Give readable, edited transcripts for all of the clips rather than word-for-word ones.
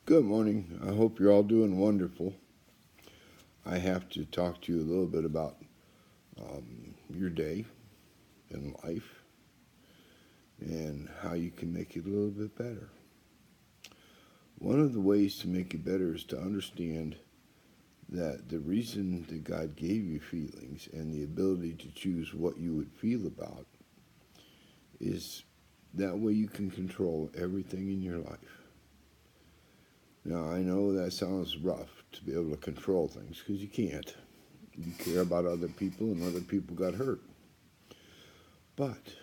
Good morning. I hope you're all doing wonderful. I have to talk to you a little bit about your day in life and how you can make it a little bit better. One of the ways to make it better is to understand that the reason that God gave you feelings and the ability to choose what you would feel about is that way you can control everything in your life. Now, I know that sounds rough to be able to control things because you can't. You care about other people and other people got hurt. But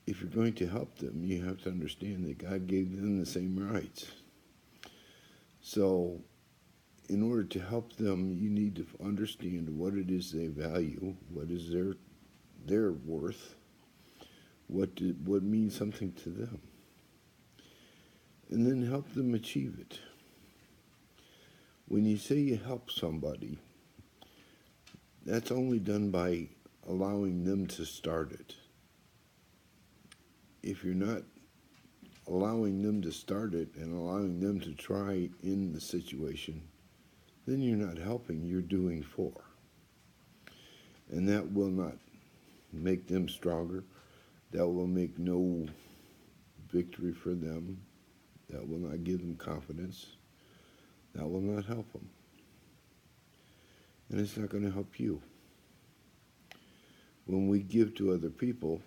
if you're going to help them, you have to understand that God gave them the same rights. So, in order to help them, you need to understand what it is they value, what is their worth, what means something to them, and then help them achieve it. When you say you help somebody, that's only done by allowing them to start it. If you're not allowing them to start it and allowing them to try in the situation, then you're not helping, you're doing for. And that will not make them stronger. That will make no victory for them. That will not give them confidence. That will not help them. And it's not going to help you. When we give to other people,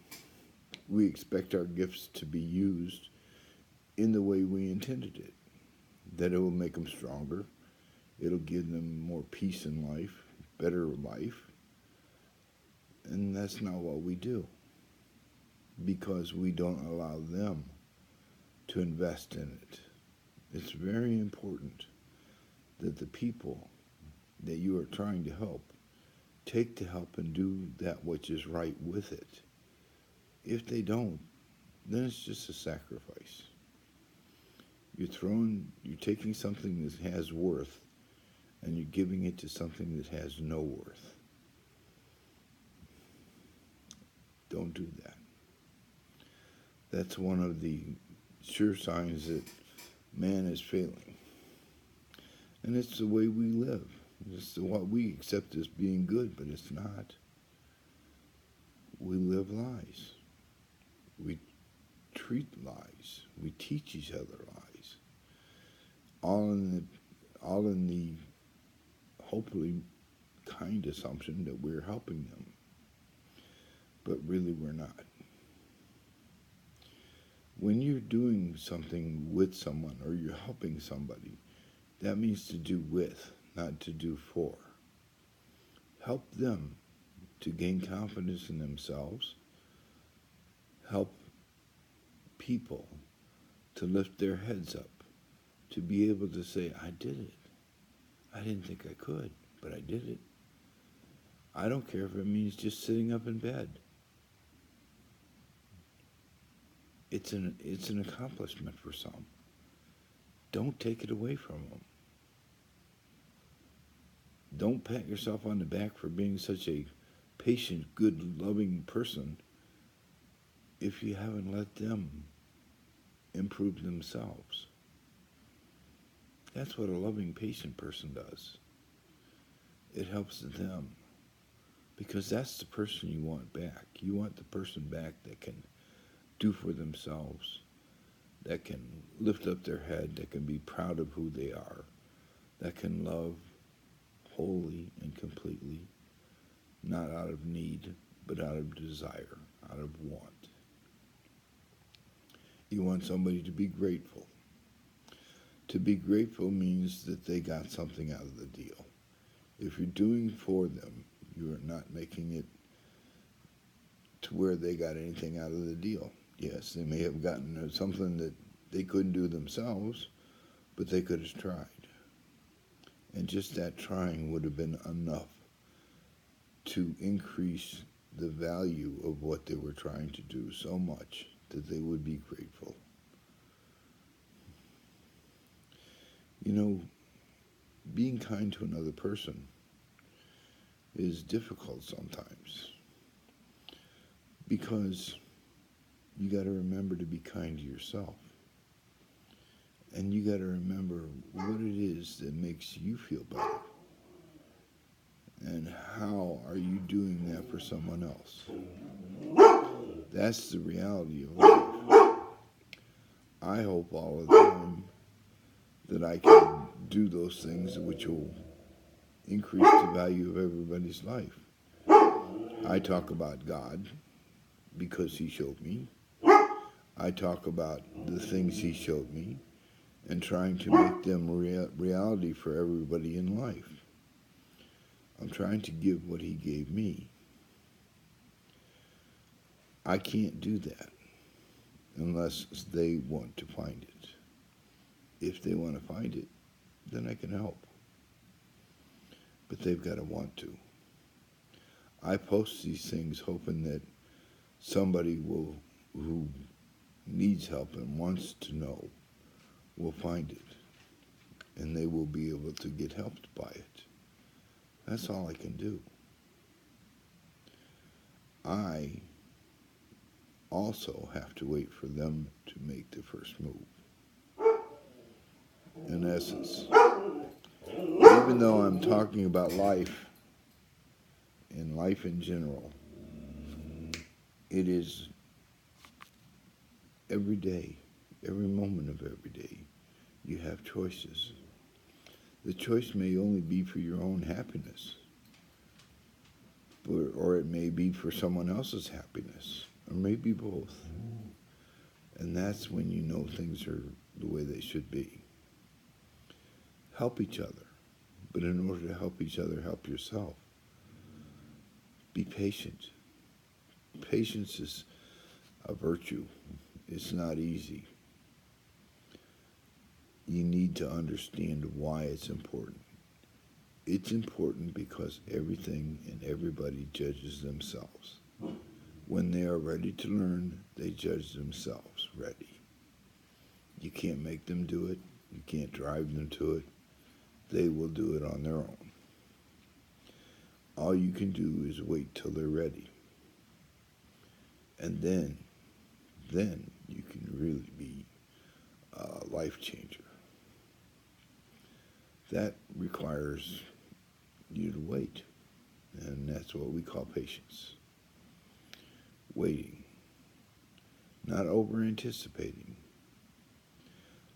we expect our gifts to be used in the way we intended it. That it will make them stronger. It'll give them more peace in life, better life. And that's not what we do, because we don't allow them to invest in it. It's very important that the people that you are trying to help take the help and do that which is right with it. If they don't, then it's just a sacrifice. You're taking something that has worth and you're giving it to something that has no worth. Don't do that. That's one of the sure signs that man is failing. And it's the way we live. It's what we accept as being good, but it's not. We live lies. We treat lies. We teach each other lies. All in the hopefully kind assumption that we're helping them. But really we're not. When you're doing something with someone or you're helping somebody, that means to do with, not to do for. Help them to gain confidence in themselves. Help people to lift their heads up, to be able to say, I did it. I didn't think I could, but I did it. I don't care if it means just sitting up in bed. It's an accomplishment for some. Don't take it away from them. Don't pat yourself on the back for being such a patient, good, loving person if you haven't let them improve themselves. That's what a loving, patient person does. It helps them, because that's the person you want back. You want the person back that can do for themselves, that can lift up their head, that can be proud of who they are, that can love wholly and completely, not out of need, but out of desire, out of want. You want somebody to be grateful. To be grateful means that they got something out of the deal. If you're doing for them, you are not making it to where they got anything out of the deal. Yes, they may have gotten something that they couldn't do themselves, but they could have tried. And just that trying would have been enough to increase the value of what they were trying to do so much that they would be grateful. You know, being kind to another person is difficult sometimes, because you got to remember to be kind to yourself. And you got to remember what it is that makes you feel better. And how are you doing that for someone else? That's the reality of life. I hope all the time that I can do those things which will increase the value of everybody's life. I talk about God because He showed me. I talk about the things He showed me and trying to make them reality for everybody in life. I'm trying to give what He gave me. I can't do that unless they want to find it. If they want to find it, then I can help. But they've got to want to. I post these things hoping that somebody who needs help and wants to know will find it. And they will be able to get helped by it. That's all I can do. I also have to wait for them to make the first move. In essence, even though I'm talking about life and life in general, it is every day, every moment of every day, you have choices. The choice may only be for your own happiness, or it may be for someone else's happiness, or maybe both. And that's when you know things are the way they should be. Help each other, but in order to help each other, help yourself. Be patient. Patience is a virtue. It's not easy. You need to understand why it's important. It's important because everything and everybody judges themselves. When they are ready to learn, they judge themselves ready. You can't make them do it. You can't drive them to it. They will do it on their own. All you can do is wait till they're ready. And then you can really be a life changer. That requires you to wait. And that's what we call patience. Waiting. Not over-anticipating.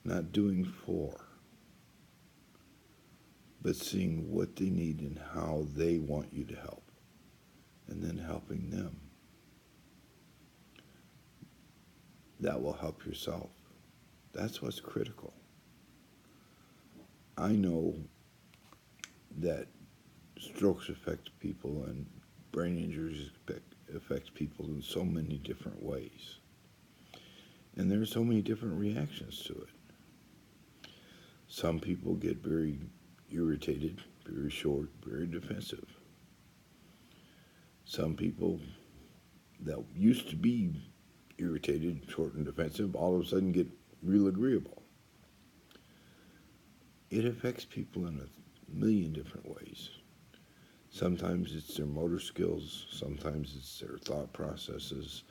Not doing for. But seeing what they need and how they want you to help. And then helping them. That will help yourself. That's what's critical. I know that strokes affect people and brain injuries affect people in so many different ways. And there are so many different reactions to it. Some people get very irritated, very short, very defensive. Some people that used to be irritated, short, and defensive all of a sudden get real agreeable. It affects people in a million different ways. Sometimes it's their motor skills, sometimes it's their thought processes,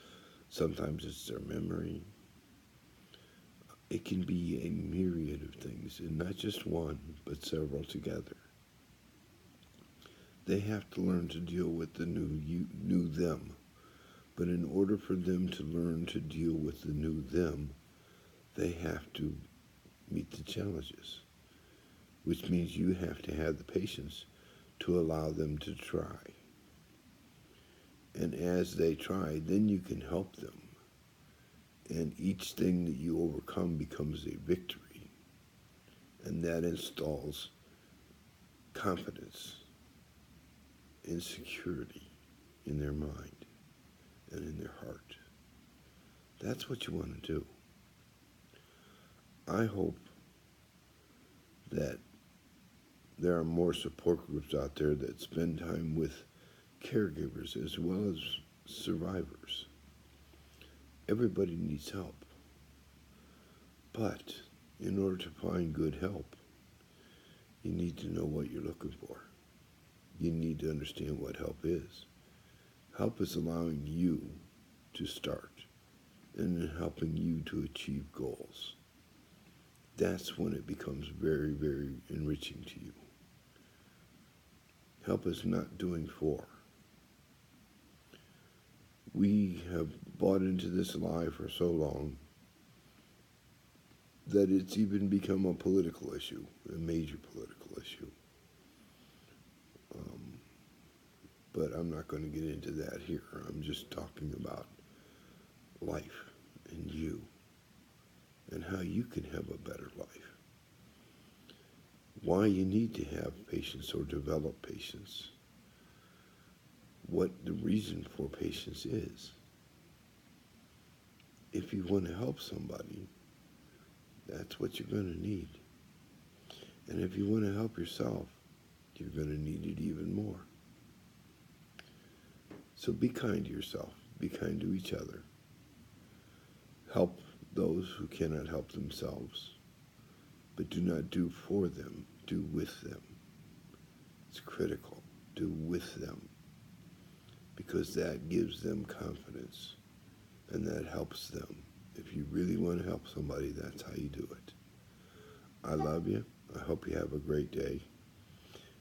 sometimes it's their memory. It can be a myriad of things, and not just one, but several together. They have to learn to deal with the new them. But in order for them to learn to deal with the new them, they have to meet the challenges, which means you have to have the patience to allow them to try. And as they try, then you can help them. And each thing that you overcome becomes a victory. And that installs confidence and security in their mind and in their heart. That's what you want to do. I hope that there are more support groups out there that spend time with caregivers as well as survivors. Everybody needs help. But in order to find good help, you need to know what you're looking for. You need to understand what help is. Help is allowing you to start and then helping you to achieve goals. that's when it becomes very, very enriching to you. Help is not doing for. We have bought into this lie for so long that it's even become a political issue, a major political issue. Um, but I'm not going to get into that here. I'm just talking about life and you and how you can have a better life. Why you need to have patience or develop patience. What the reason for patience is. If you want to help somebody, that's what you're going to need. And if you want to help yourself, you're going to need it even more. So be kind to yourself. Be kind to each other. Help those who cannot help themselves. But do not do for them. Do with them. It's critical. Do with them. Because that gives them confidence. And that helps them. If you really want to help somebody, that's how you do it. I love you. I hope you have a great day.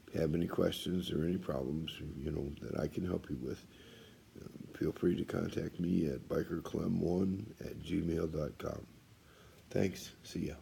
If you have any questions or any problems, that I can help you with, feel free to contact me at bikerclem1@gmail.com. Thanks. See ya.